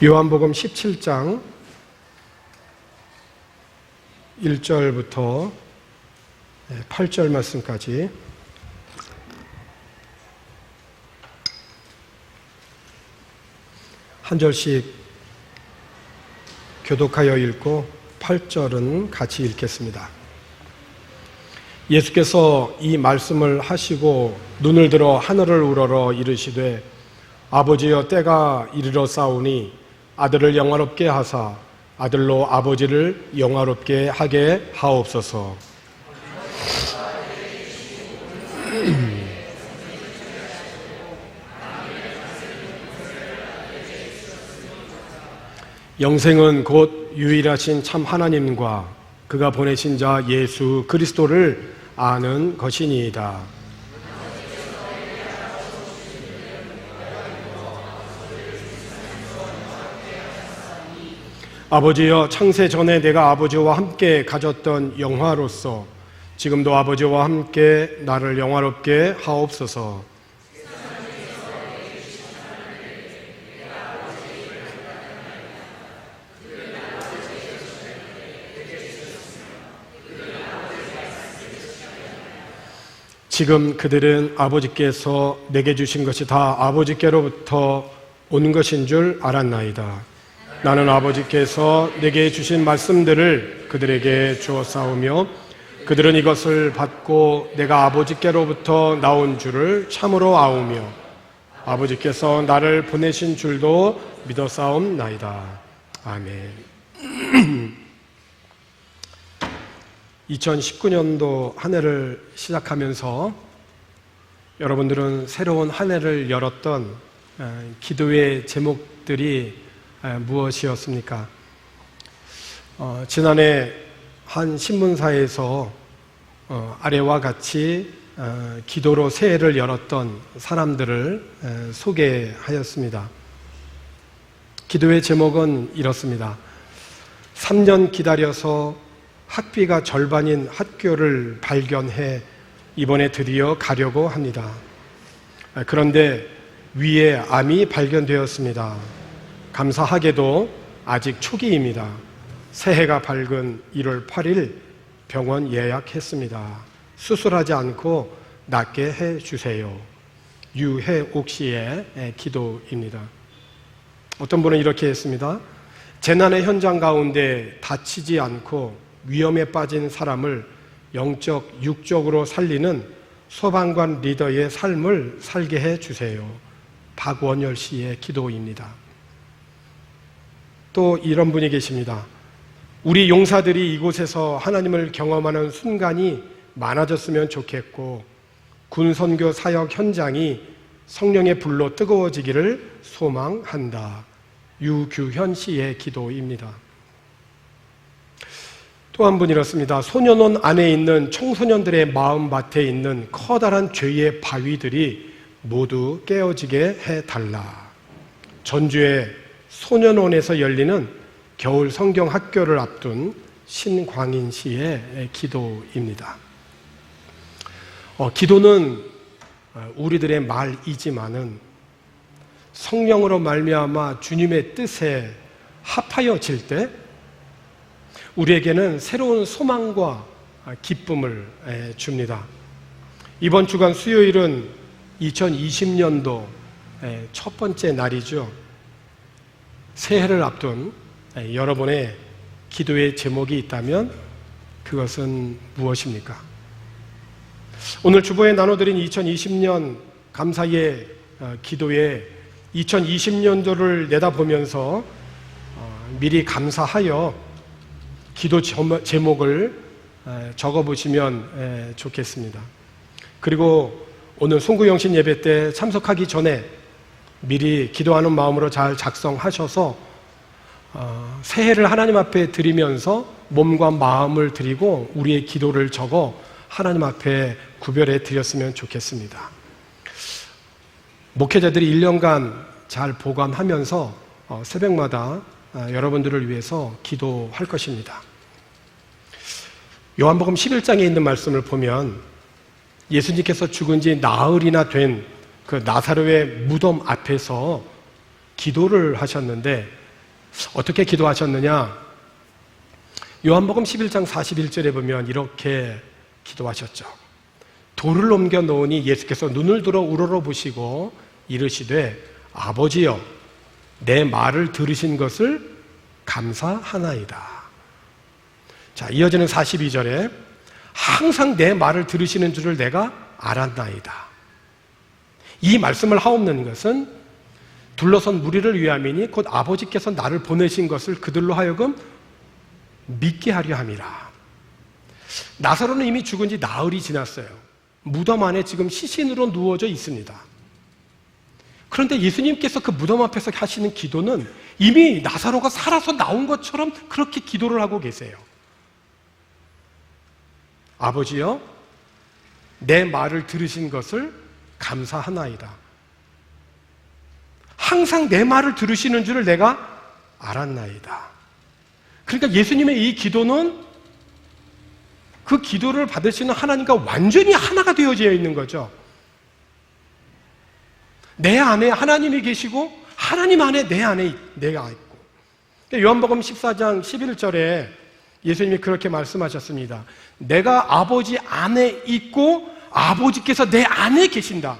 요한복음 17장 1절부터 8절 말씀까지 한 절씩 교독하여 읽고 8절은 같이 읽겠습니다. 예수께서 이 말씀을 하시고 눈을 들어 하늘을 우러러 이르시되 아버지여 때가 이르러 싸우니 아들을 영화롭게 하사 아들로 아버지를 영화롭게 하게 하옵소서. 영생은 곧 유일하신 참 하나님과 그가 보내신 자 예수 그리스도를 아는 것이니이다. 아버지여 창세 전에 내가 아버지와 함께 가졌던 영화로서 지금도 아버지와 함께 나를 영화롭게 하옵소서. 지금 그들은 아버지께서 내게 주신 것이 다 아버지께로부터 온 것인 줄 알았나이다. 나는 아버지께서 내게 주신 말씀들을 그들에게 주었사오며 그들은 이것을 받고 내가 아버지께로부터 나온 줄을 참으로 아오며 아버지께서 나를 보내신 줄도 믿었사옵나이다. 아멘. 2019년도 한 해를 시작하면서 여러분들은 새로운 한 해를 열었던 기도의 제목들이 무엇이었습니까? 지난해 한 신문사에서 아래와 같이 기도로 새해를 열었던 사람들을 소개하였습니다. 기도의 제목은 이렇습니다. 3년 기다려서 학비가 절반인 학교를 발견해 이번에 드디어 가려고 합니다. 그런데 위에 암이 발견되었습니다. 감사하게도 아직 초기입니다. 새해가 밝은 1월 8일 병원 예약했습니다. 수술하지 않고 낫게 해주세요. 유해옥 씨의 기도입니다. 어떤 분은 이렇게 했습니다. 재난의 현장 가운데 다치지 않고 위험에 빠진 사람을 영적, 육적으로 살리는 소방관 리더의 삶을 살게 해주세요. 박원열 씨의 기도입니다. 또 이런 분이 계십니다. 우리 용사들이 이곳에서 하나님을 경험하는 순간이 많아졌으면 좋겠고 군선교 사역 현장이 성령의 불로 뜨거워지기를 소망한다. 유규현 씨의 기도입니다. 또 한 분 이렇습니다. 소년원 안에 있는 청소년들의 마음밭에 있는 커다란 죄의 바위들이 모두 깨어지게 해달라. 전주의 소년원에서 열리는 겨울 성경 학교를 앞둔 신광인 씨의 기도입니다. 기도는 우리들의 말이지만은 성령으로 말미암아 주님의 뜻에 합하여질 때 우리에게는 새로운 소망과 기쁨을 줍니다. 이번 주간 수요일은 2020년도 첫 번째 날이죠. 새해를 앞둔 여러분의 기도의 제목이 있다면 그것은 무엇입니까? 오늘 주보에 나눠드린 2020년 감사의 기도에 2020년도를 내다보면서 미리 감사하여 기도 제목을 적어보시면 좋겠습니다. 그리고 오늘 송구영신 예배 때 참석하기 전에 미리 기도하는 마음으로 잘 작성하셔서 새해를 하나님 앞에 드리면서 몸과 마음을 드리고 우리의 기도를 적어 하나님 앞에 구별해 드렸으면 좋겠습니다. 목회자들이 1년간 잘 보관하면서 새벽마다 여러분들을 위해서 기도할 것입니다. 요한복음 11장에 있는 말씀을 보면 예수님께서 죽은 지 나흘이나 된 그 나사로의 무덤 앞에서 기도를 하셨는데 어떻게 기도하셨느냐? 요한복음 11장 41절에 보면 이렇게 기도하셨죠. 돌을 옮겨 놓으니 예수께서 눈을 들어 우러러보시고 이르시되 아버지여 내 말을 들으신 것을 감사하나이다. 자, 이어지는 42절에 항상 내 말을 들으시는 줄을 내가 알았나이다. 이 말씀을 하옵는 것은 둘러선 무리를 위함이니 곧 아버지께서 나를 보내신 것을 그들로 하여금 믿게 하려 함이라. 나사로는 이미 죽은 지 나흘이 지났어요. 무덤 안에 지금 시신으로 누워져 있습니다. 그런데 예수님께서 그 무덤 앞에서 하시는 기도는 이미 나사로가 살아서 나온 것처럼 그렇게 기도를 하고 계세요. 아버지여 내 말을 들으신 것을 감사하나이다. 항상 내 말을 들으시는 줄을 내가 알았나이다. 그러니까 예수님의 이 기도는 그 기도를 받으시는 하나님과 완전히 하나가 되어져 있는 거죠. 내 안에 하나님이 계시고 하나님 안에 내 안에 내가 있고. 요한복음 14장 11절에 예수님이 그렇게 말씀하셨습니다. 내가 아버지 안에 있고 아버지께서 내 안에 계신다.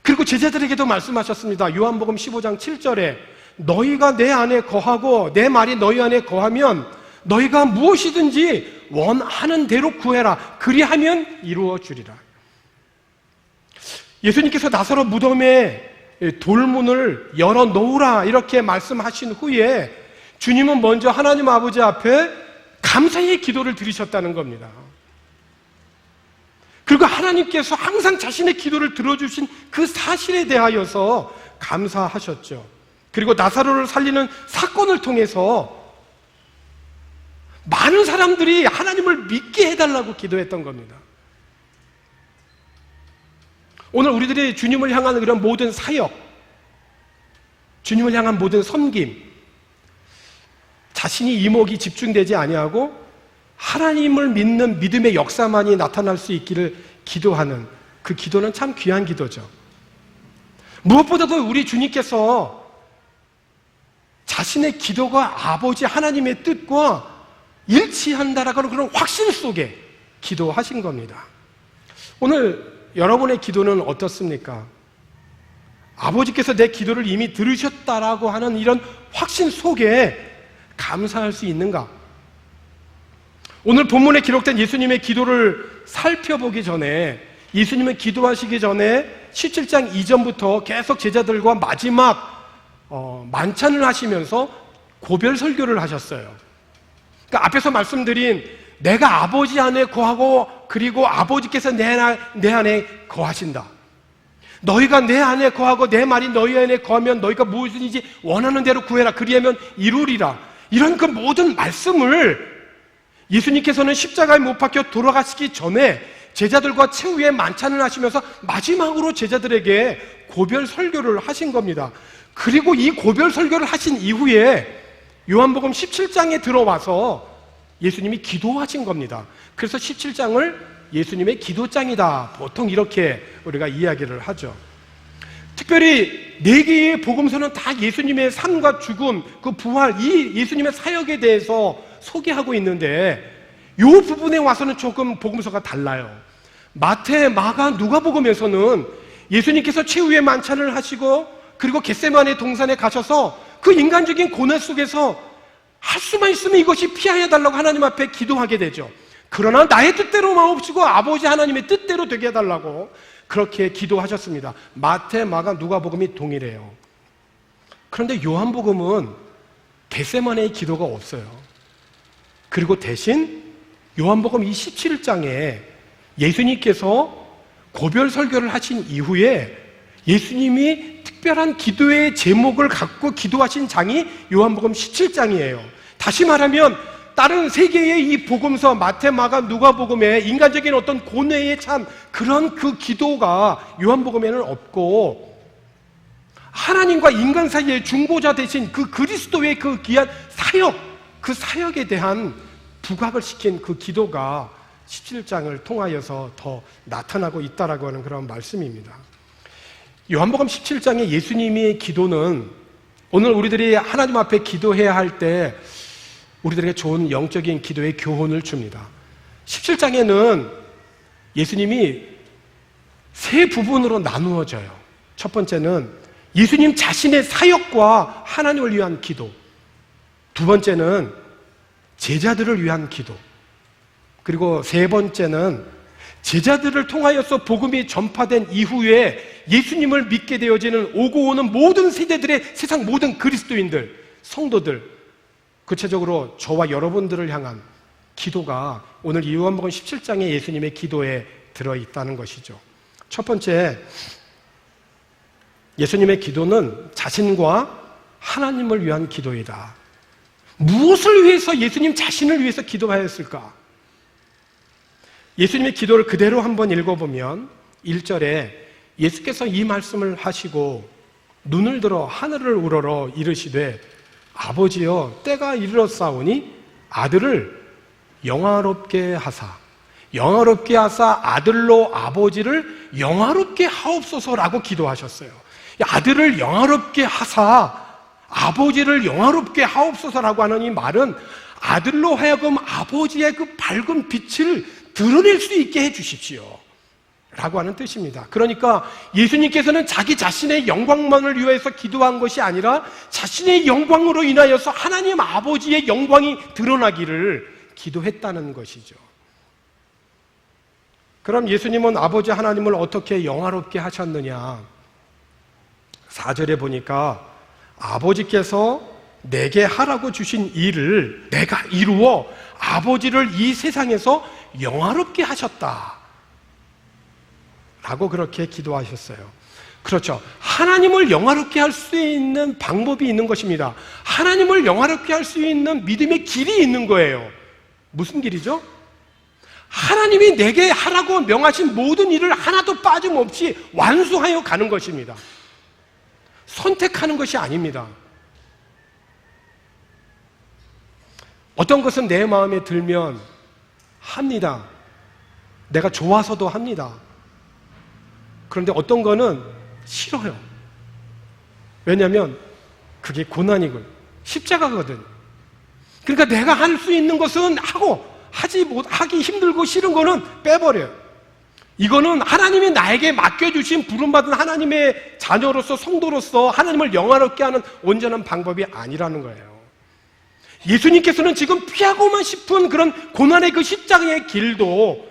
그리고 제자들에게도 말씀하셨습니다. 요한복음 15장 7절에 너희가 내 안에 거하고 내 말이 너희 안에 거하면 너희가 무엇이든지 원하는 대로 구해라. 그리하면 이루어 주리라. 예수님께서 나사로 무덤에 돌문을 열어 놓으라 이렇게 말씀하신 후에 주님은 먼저 하나님 아버지 앞에 감사의 기도를 드리셨다는 겁니다. 그리고 하나님께서 항상 자신의 기도를 들어주신 그 사실에 대하여서 감사하셨죠. 그리고 나사로를 살리는 사건을 통해서 많은 사람들이 하나님을 믿게 해달라고 기도했던 겁니다. 오늘 우리들이 주님을 향한 그런 모든 사역, 주님을 향한 모든 섬김, 자신이 이목이 집중되지 아니하고 하나님을 믿는 믿음의 역사만이 나타날 수 있기를 기도하는 그 기도는 참 귀한 기도죠. 무엇보다도 우리 주님께서 자신의 기도가 아버지 하나님의 뜻과 일치한다라는 그런 확신 속에 기도하신 겁니다. 오늘 여러분의 기도는 어떻습니까? 아버지께서 내 기도를 이미 들으셨다라고 하는 이런 확신 속에 감사할 수 있는가? 오늘 본문에 기록된 예수님의 기도를 살펴보기 전에 예수님은 기도하시기 전에 17장 이전부터 계속 제자들과 마지막 만찬을 하시면서 고별 설교를 하셨어요. 그러니까 앞에서 말씀드린 내가 아버지 안에 거하고 그리고 아버지께서 내 안에 거하신다. 너희가 내 안에 거하고 내 말이 너희 안에 거하면 너희가 무엇이든지 원하는 대로 구해라. 그리하면 이루리라. 이런 그 모든 말씀을 예수님께서는 십자가에 못 박혀 돌아가시기 전에 제자들과 최후의 만찬을 하시면서 마지막으로 제자들에게 고별 설교를 하신 겁니다. 그리고 이 고별 설교를 하신 이후에 요한복음 17장에 들어와서 예수님이 기도하신 겁니다. 그래서 17장을 예수님의 기도장이다. 보통 이렇게 우리가 이야기를 하죠. 특별히 4개의 복음서는 다 예수님의 삶과 죽음, 그 부활, 이 예수님의 사역에 대해서 소개하고 있는데 이 부분에 와서는 조금 복음서가 달라요. 마태, 마가, 누가복음에서는 예수님께서 최후의 만찬을 하시고 그리고 겟세마네 동산에 가셔서 그 인간적인 고뇌 속에서 할 수만 있으면 이것이 피하여 달라고 하나님 앞에 기도하게 되죠. 그러나 나의 뜻대로 마옵시고 아버지 하나님의 뜻대로 되게 해달라고 그렇게 기도하셨습니다. 마태, 마가, 누가복음이 동일해요. 그런데 요한복음은 겟세마네의 기도가 없어요. 그리고 대신 요한복음 27장에 예수님께서 고별 설교를 하신 이후에 예수님이 특별한 기도의 제목을 갖고 기도하신 장이 요한복음 17장이에요. 다시 말하면 다른 3개의 이 복음서 마태, 마가, 누가복음에 인간적인 어떤 고뇌의 참 그런 그 기도가 요한복음에는 없고 하나님과 인간 사이의 중보자 대신 그 그리스도의 그 귀한 사역, 그 사역에 대한 부각을 시킨 그 기도가 17장을 통하여서 더 나타나고 있다라고 하는 그런 말씀입니다. 요한복음 17장의 예수님의 기도는 오늘 우리들이 하나님 앞에 기도해야 할 때 우리들에게 좋은 영적인 기도의 교훈을 줍니다. 17장에는 예수님이 세 부분으로 나누어져요. 첫 번째는 예수님 자신의 사역과 하나님을 위한 기도, 두 번째는 제자들을 위한 기도, 그리고 세 번째는 제자들을 통하여서 복음이 전파된 이후에 예수님을 믿게 되어지는 오고 오는 모든 세대들의 세상 모든 그리스도인들, 성도들, 구체적으로 저와 여러분들을 향한 기도가 오늘 이 요한복음 17장의 예수님의 기도에 들어있다는 것이죠. 첫 번째, 예수님의 기도는 자신과 하나님을 위한 기도이다. 무엇을 위해서 예수님 자신을 위해서 기도하였을까? 예수님의 기도를 그대로 한번 읽어보면 1절에 예수께서 이 말씀을 하시고 눈을 들어 하늘을 우러러 이르시되 아버지여 때가 이르렀사오니 아들을 영화롭게 하사 아들로 아버지를 영화롭게 하옵소서라고 기도하셨어요. 아들을 영화롭게 하사 아버지를 영화롭게 하옵소서라고 하는 이 말은 아들로 하여금 아버지의 그 밝은 빛을 드러낼 수 있게 해 주십시오 라고 하는 뜻입니다. 그러니까 예수님께서는 자기 자신의 영광만을 위해서 기도한 것이 아니라 자신의 영광으로 인하여서 하나님 아버지의 영광이 드러나기를 기도했다는 것이죠. 그럼 예수님은 아버지 하나님을 어떻게 영화롭게 하셨느냐? 4절에 보니까 아버지께서 내게 하라고 주신 일을 내가 이루어 아버지를 이 세상에서 영화롭게 하셨다 라고 그렇게 기도하셨어요. 그렇죠. 하나님을 영화롭게 할 수 있는 방법이 있는 것입니다. 하나님을 영화롭게 할 수 있는 믿음의 길이 있는 거예요. 무슨 길이죠? 하나님이 내게 하라고 명하신 모든 일을 하나도 빠짐없이 완수하여 가는 것입니다. 선택하는 것이 아닙니다. 어떤 것은 내 마음에 들면 합니다. 내가 좋아서도 합니다. 그런데 어떤 거는 싫어요. 왜냐하면 그게 고난이고 십자가거든. 그러니까 내가 할 수 있는 것은 하고 하기 힘들고 싫은 거는 빼버려요. 이거는 하나님이 나에게 맡겨주신 부름받은 하나님의 자녀로서 성도로서 하나님을 영화롭게 하는 온전한 방법이 아니라는 거예요. 예수님께서는 지금 피하고만 싶은 그런 고난의 그 십자가의 길도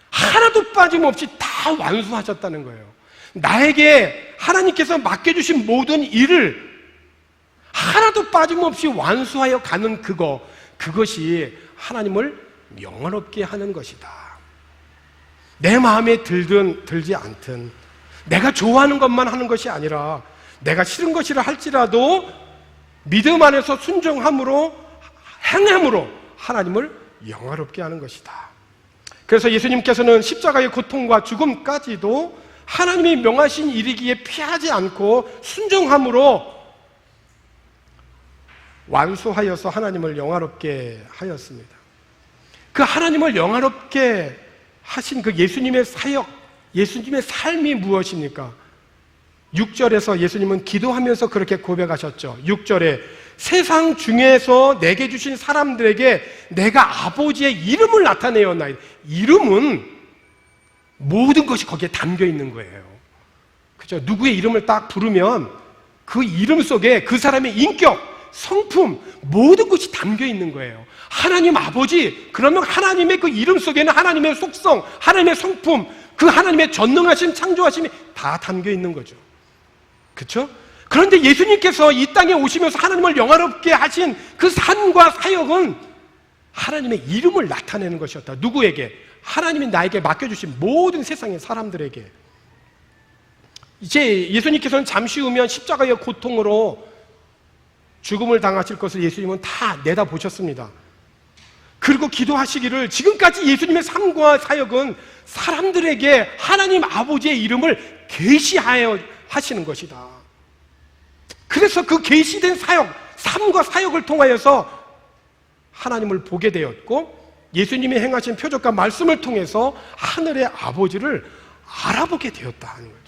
하나도 빠짐없이 다 완수하셨다는 거예요. 나에게 하나님께서 맡겨주신 모든 일을 하나도 빠짐없이 완수하여 가는 그것이 하나님을 영화롭게 하는 것이다. 내 마음에 들든 들지 않든 내가 좋아하는 것만 하는 것이 아니라 내가 싫은 것이라 할지라도 믿음 안에서 순종함으로 행함으로 하나님을 영화롭게 하는 것이다. 그래서 예수님께서는 십자가의 고통과 죽음까지도 하나님이 명하신 일이기에 피하지 않고 순종함으로 완수하여서 하나님을 영화롭게 하였습니다. 그 하나님을 영화롭게 하신 그 예수님의 사역, 예수님의 삶이 무엇입니까? 6절에서 예수님은 기도하면서 그렇게 고백하셨죠. 6절에 세상 중에서 내게 주신 사람들에게 내가 아버지의 이름을 나타내었나이다. 이름은 모든 것이 거기에 담겨 있는 거예요. 그죠? 누구의 이름을 딱 부르면 그 이름 속에 그 사람의 인격, 성품, 모든 것이 담겨 있는 거예요. 하나님 아버지, 그러면 하나님의 그 이름 속에는 하나님의 속성, 하나님의 성품, 그 하나님의 전능하심, 창조하심이 다 담겨 있는 거죠. 그렇죠? 그런데 예수님께서 이 땅에 오시면서 하나님을 영화롭게 하신 그 삶과 사역은 하나님의 이름을 나타내는 것이었다. 누구에게? 하나님이 나에게 맡겨주신 모든 세상의 사람들에게. 이제 예수님께서는 잠시 후면 십자가의 고통으로 죽음을 당하실 것을 예수님은 다 내다보셨습니다. 그리고 기도하시기를 지금까지 예수님의 삶과 사역은 사람들에게 하나님 아버지의 이름을 계시하여 하시는 것이다. 그래서 그 계시된 사역, 삶과 사역을 통하여서 하나님을 보게 되었고 예수님이 행하신 표적과 말씀을 통해서 하늘의 아버지를 알아보게 되었다 하는 거죠.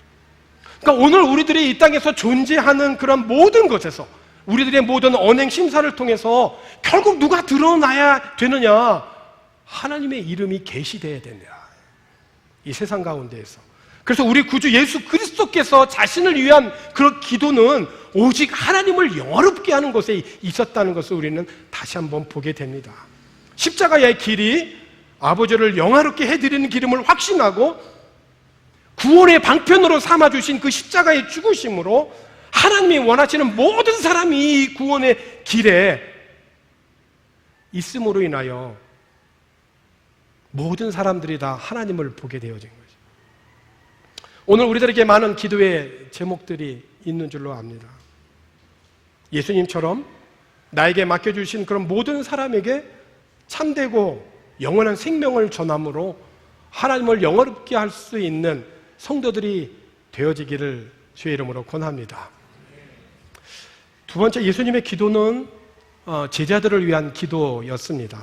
그러니까 오늘 우리들이 이 땅에서 존재하는 그런 모든 것에서 우리들의 모든 언행 심사를 통해서 결국 누가 드러나야 되느냐? 하나님의 이름이 계시되어야 된다. 이 세상 가운데에서. 그래서 우리 구주 예수 그리스도께서 자신을 위한 그런 기도는 오직 하나님을 영화롭게 하는 것에 있었다는 것을 우리는 다시 한번 보게 됩니다. 십자가의 길이 아버지를 영화롭게 해드리는 기름을 확신하고 구원의 방편으로 삼아주신 그 십자가의 죽으심으로 하나님이 원하시는 모든 사람이 이 구원의 길에 있음으로 인하여 모든 사람들이 다 하나님을 보게 되어진 거죠. 오늘 우리들에게 많은 기도의 제목들이 있는 줄로 압니다. 예수님처럼 나에게 맡겨주신 그런 모든 사람에게 참되고 영원한 생명을 전함으로 하나님을 영화롭게 할 수 있는 성도들이 되어지기를 주의 이름으로 권합니다. 두 번째, 예수님의 기도는 제자들을 위한 기도였습니다.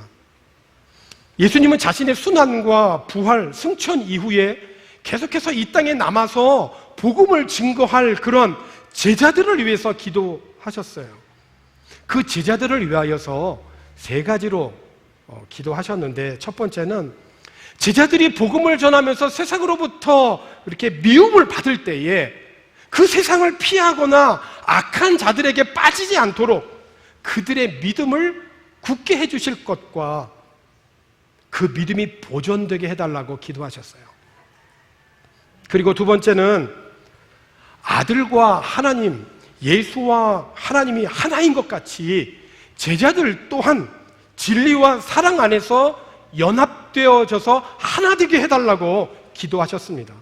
예수님은 자신의 순환과 부활, 승천 이후에 계속해서 이 땅에 남아서 복음을 증거할 그런 제자들을 위해서 기도하셨어요. 그 제자들을 위하여서 세 가지로 기도하셨는데, 첫 번째는 제자들이 복음을 전하면서 세상으로부터 이렇게 미움을 받을 때에 그 세상을 피하거나 악한 자들에게 빠지지 않도록 그들의 믿음을 굳게 해주실 것과 그 믿음이 보존되게 해달라고 기도하셨어요. 그리고 두 번째는 아들과 하나님, 예수와 하나님이 하나인 것 같이 제자들 또한 진리와 사랑 안에서 연합되어져서 하나 되게 해달라고 기도하셨습니다.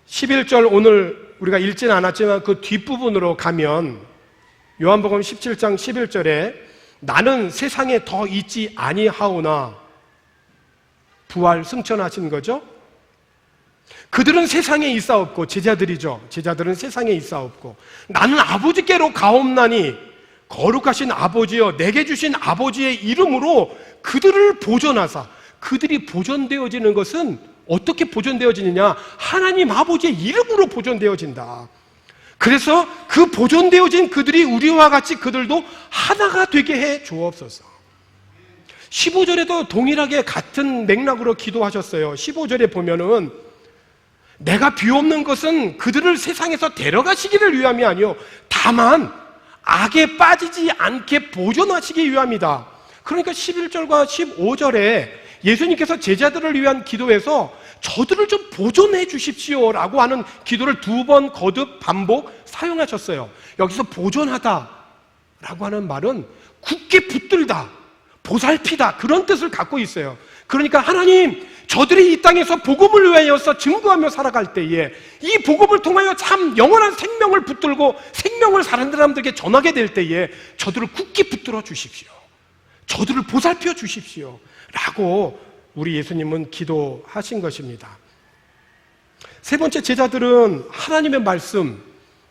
11절, 오늘 우리가 읽지는 않았지만 그 뒷부분으로 가면 요한복음 17장 11절에 나는 세상에 더 있지 아니하오나, 부활 승천하신 거죠. 그들은 세상에 있사옵고, 제자들이죠. 제자들은 세상에 있사옵고 나는 아버지께로 가옵나니 거룩하신 아버지여 내게 주신 아버지의 이름으로 그들을 보존하사. 그들이 보존되어지는 것은 어떻게 보존되어지느냐? 하나님 아버지의 이름으로 보존되어진다. 그래서 그 보존되어진 그들이 우리와 같이 그들도 하나가 되게 해 주옵소서. 15절에도 동일하게 같은 맥락으로 기도하셨어요. 15절에 보면은 내가 비옵는 것은 그들을 세상에서 데려가시기를 위함이 아니요 다만 악에 빠지지 않게 보존하시기 위함이다. 그러니까 11절과 15절에 예수님께서 제자들을 위한 기도에서 저들을 좀 보존해 주십시오 라고 하는 기도를 두 번 거듭 반복 사용하셨어요. 여기서 보존하다 라고 하는 말은 굳게 붙들다, 보살피다, 그런 뜻을 갖고 있어요. 그러니까 하나님, 저들이 이 땅에서 복음을 위하여서 증거하며 살아갈 때에 이 복음을 통하여 참 영원한 생명을 붙들고 생명을 사람들에게 전하게 될 때에 저들을 굳게 붙들어 주십시오, 저들을 보살펴 주십시오 라고 우리 예수님은 기도하신 것입니다. 세 번째, 제자들은 하나님의 말씀,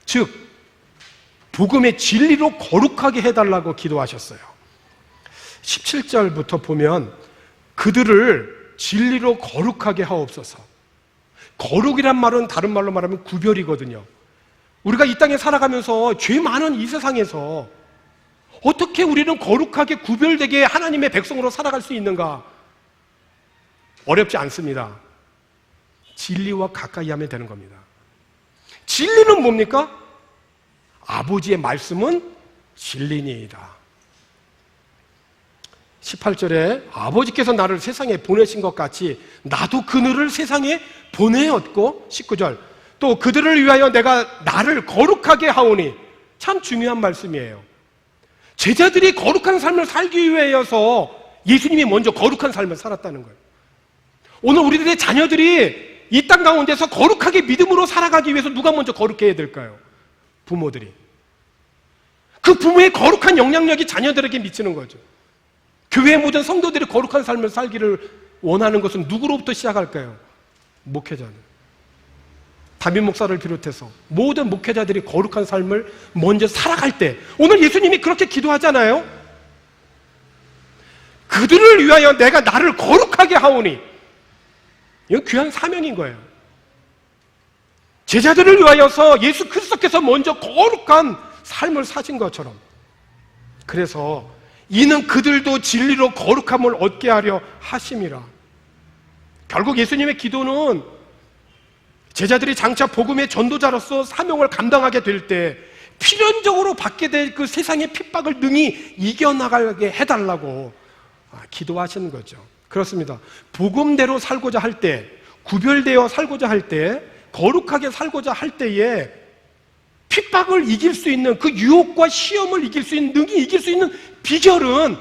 즉 복음의 진리로 거룩하게 해달라고 기도하셨어요. 17절부터 보면 그들을 진리로 거룩하게 하옵소서. 거룩이란 말은 다른 말로 말하면 구별이거든요. 우리가 이 땅에 살아가면서 죄 많은 이 세상에서 어떻게 우리는 거룩하게 구별되게 하나님의 백성으로 살아갈 수 있는가? 어렵지 않습니다. 진리와 가까이 하면 되는 겁니다. 진리는 뭡니까? 아버지의 말씀은 진리니이다. 18절에 아버지께서 나를 세상에 보내신 것 같이 나도 그들을 세상에 보내었고, 19절 또 그들을 위하여 내가 나를 거룩하게 하오니. 참 중요한 말씀이에요. 제자들이 거룩한 삶을 살기 위해서 예수님이 먼저 거룩한 삶을 살았다는 거예요. 오늘 우리들의 자녀들이 이 땅 가운데서 거룩하게 믿음으로 살아가기 위해서 누가 먼저 거룩해야 될까요? 부모들이. 그 부모의 거룩한 영향력이 자녀들에게 미치는 거죠. 교회의 모든 성도들이 거룩한 삶을 살기를 원하는 것은 누구로부터 시작할까요? 목회자는. 담임 목사를 비롯해서 모든 목회자들이 거룩한 삶을 먼저 살아갈 때, 오늘 예수님이 그렇게 기도하잖아요. 그들을 위하여 내가 나를 거룩하게 하오니. 이건 귀한 사명인 거예요. 제자들을 위하여서 예수 그리스도께서 먼저 거룩한 삶을 사신 것처럼. 그래서 이는 그들도 진리로 거룩함을 얻게 하려 하심이라. 결국 예수님의 기도는 제자들이 장차 복음의 전도자로서 사명을 감당하게 될 때 필연적으로 받게 될 그 세상의 핍박을 능히 이겨나가게 해달라고 기도하시는 거죠. 그렇습니다. 복음대로 살고자 할 때, 구별되어 살고자 할 때, 거룩하게 살고자 할 때에 핍박을 이길 수 있는, 그 유혹과 시험을 이길 수 있는, 능히 이길 수 있는 비결은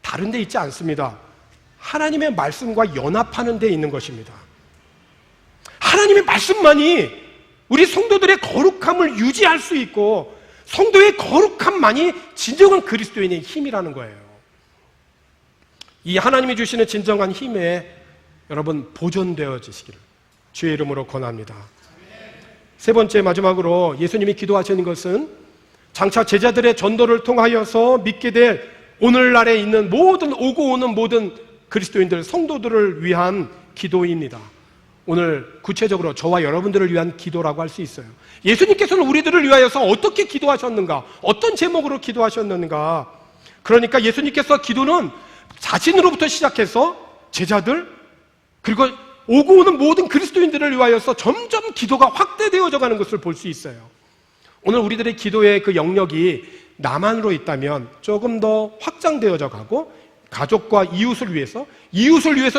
다른 데 있지 않습니다. 하나님의 말씀과 연합하는 데 있는 것입니다. 하나님의 말씀만이 우리 성도들의 거룩함을 유지할 수 있고, 성도의 거룩함만이 진정한 그리스도인의 힘이라는 거예요. 이 하나님이 주시는 진정한 힘에 여러분 보존되어지시기를 주의 이름으로 권합니다. 세 번째, 마지막으로 예수님이 기도하시는 것은 장차 제자들의 전도를 통하여서 믿게 될 오늘날에 있는 모든 오고 오는 모든 그리스도인들, 성도들을 위한 기도입니다. 오늘 구체적으로 저와 여러분들을 위한 기도라고 할 수 있어요. 예수님께서는 우리들을 위하여서 어떻게 기도하셨는가? 어떤 제목으로 기도하셨는가? 그러니까 예수님께서 기도는 자신으로부터 시작해서 제자들, 그리고 오고 오는 모든 그리스도인들을 위하여서 점점 기도가 확대되어져 가는 것을 볼 수 있어요. 오늘 우리들의 기도의 그 영역이 나만으로 있다면 조금 더 확장되어져 가고, 가족과 이웃을 위해서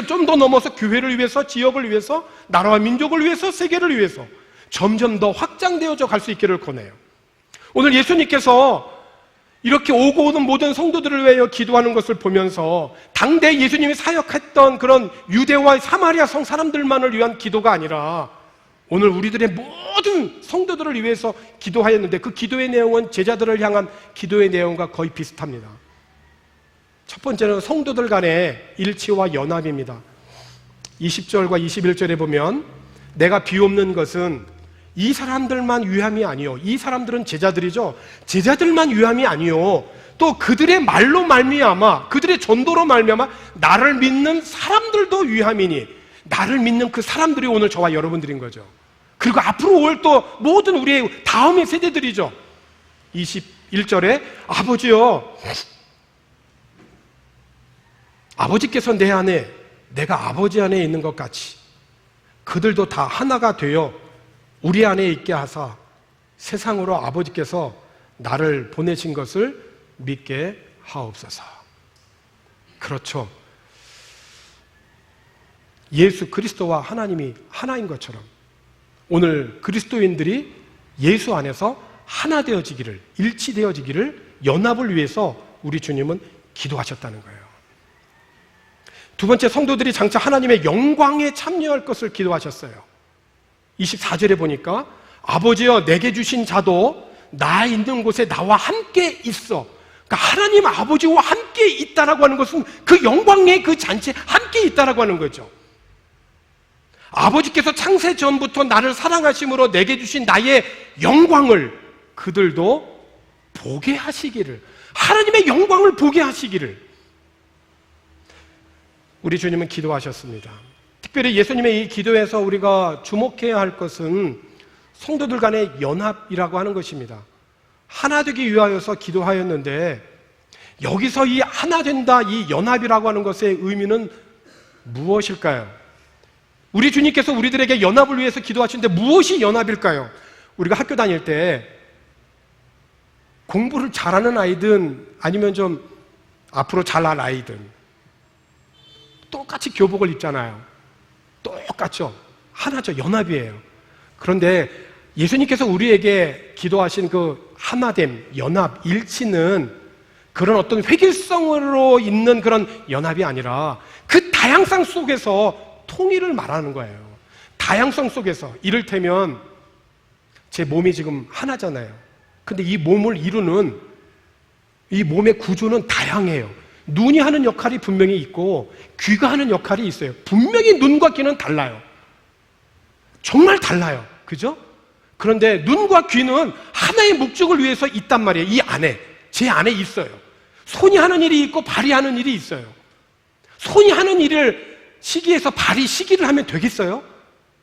좀 더 넘어서 교회를 위해서, 지역을 위해서, 나라와 민족을 위해서, 세계를 위해서 점점 더 확장되어져 갈 수 있기를 권해요. 오늘 예수님께서 이렇게 오고 오는 모든 성도들을 위하여 기도하는 것을 보면서 당대 예수님이 사역했던 그런 유대와 사마리아 성 사람들만을 위한 기도가 아니라 오늘 우리들의 모든 성도들을 위해서 기도하였는데, 그 기도의 내용은 제자들을 향한 기도의 내용과 거의 비슷합니다. 첫 번째는 성도들 간의 일치와 연합입니다. 20절과 21절에 보면 내가 비옵는 것은 이 사람들만 위함이 아니요, 이 사람들은 제자들이죠. 제자들만 위함이 아니요, 또 그들의 말로 말미암아, 그들의 전도로 말미암아 나를 믿는 사람들도 위함이니, 나를 믿는 그 사람들이 오늘 저와 여러분들인 거죠. 그리고 앞으로 올 또 모든 우리의 다음의 세대들이죠. 21절에 아버지여, 아버지께서 내 안에, 내가 아버지 안에 있는 것 같이 그들도 다 하나가 되어 우리 안에 있게 하사 세상으로 아버지께서 나를 보내신 것을 믿게 하옵소서. 그렇죠. 예수 그리스도와 하나님이 하나인 것처럼 오늘 그리스도인들이 예수 안에서 하나 되어지기를, 일치되어지기를, 연합을 위해서 우리 주님은 기도하셨다는 거예요. 두 번째, 성도들이 장차 하나님의 영광에 참여할 것을 기도하셨어요. 24절에 보니까 아버지여 내게 주신 자도 나 있는 곳에 나와 함께 있어. 그러니까 하나님 아버지와 함께 있다라고 하는 것은 그 영광의 그 잔치에 함께 있다라고 하는 거죠. 아버지께서 창세 전부터 나를 사랑하심으로 내게 주신 나의 영광을 그들도 보게 하시기를, 하나님의 영광을 보게 하시기를 우리 주님은 기도하셨습니다. 특별히 예수님의 이 기도에서 우리가 주목해야 할 것은 성도들 간의 연합이라고 하는 것입니다. 하나 되기 위하여서 기도하였는데, 여기서 이 하나 된다, 이 연합이라고 하는 것의 의미는 무엇일까요? 우리 주님께서 우리들에게 연합을 위해서 기도하시는데 무엇이 연합일까요? 우리가 학교 다닐 때 공부를 잘하는 아이든 아니면 좀 앞으로 잘날 아이든 똑같이 교복을 입잖아요. 똑같죠. 하나죠. 연합이에요. 그런데 예수님께서 우리에게 기도하신 그 하나됨, 연합, 일치는 그런 어떤 획일성으로 있는 그런 연합이 아니라 그 다양성 속에서 통일을 말하는 거예요. 다양성 속에서, 이를테면 제 몸이 지금 하나잖아요. 근데 이 몸을 이루는 이 몸의 구조는 다양해요. 눈이 하는 역할이 분명히 있고 귀가 하는 역할이 있어요. 분명히 눈과 귀는 달라요. 정말 달라요. 그죠? 그런데 눈과 귀는 하나의 목적을 위해서 있단 말이에요. 이 안에, 제 안에 있어요. 손이 하는 일이 있고 발이 하는 일이 있어요. 손이 하는 일을 시기해서 발이 시기를 하면 되겠어요?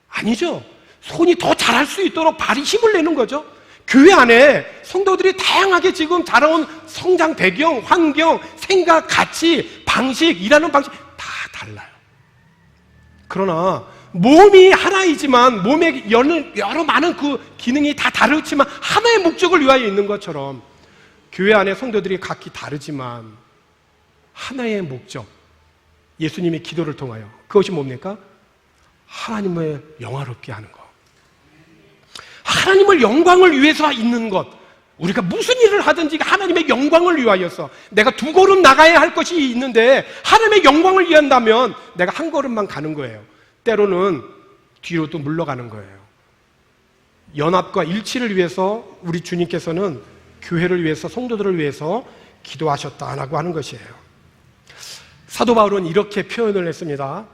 아니죠. 손이 더 잘할 수 있도록 발이 힘을 내는 거죠. 교회 안에 성도들이 다양하게 지금 자라온 성장 배경, 환경, 생각, 가치, 방식, 일하는 방식 다 달라요. 그러나 몸이 하나이지만 몸의 여러 많은 그 기능이 다 다르지만 하나의 목적을 위하여 있는 것처럼 교회 안에 성도들이 각기 다르지만 하나의 목적, 예수님이 기도를 통하여 그것이 뭡니까? 하나님을 영화롭게 하는 것, 하나님을 영광을 위해서 있는 것. 우리가 무슨 일을 하든지 하나님의 영광을 위하여서 내가 2걸음 나가야 할 것이 있는데 하나님의 영광을 위한다면 내가 1걸음만 가는 거예요. 때로는 뒤로 또 물러가는 거예요. 연합과 일치를 위해서 우리 주님께서는 교회를 위해서, 성도들을 위해서 기도하셨다라고 하는 것이에요. 사도 바울은 이렇게 표현을 했습니다.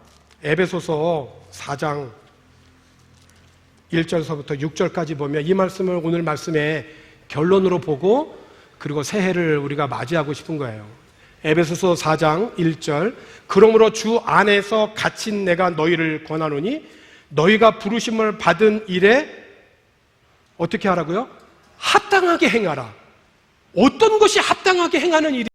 에베소서 4장 1절서부터 6절까지 보면 이 말씀을 오늘 말씀의 결론으로 보고 그리고 새해를 우리가 맞이하고 싶은 거예요. 에베소서 4장 1절, 그러므로 주 안에서 갇힌 내가 너희를 권하노니 너희가 부르심을 받은 일에 어떻게 하라고요? 합당하게 행하라. 어떤 것이 합당하게 행하는 일이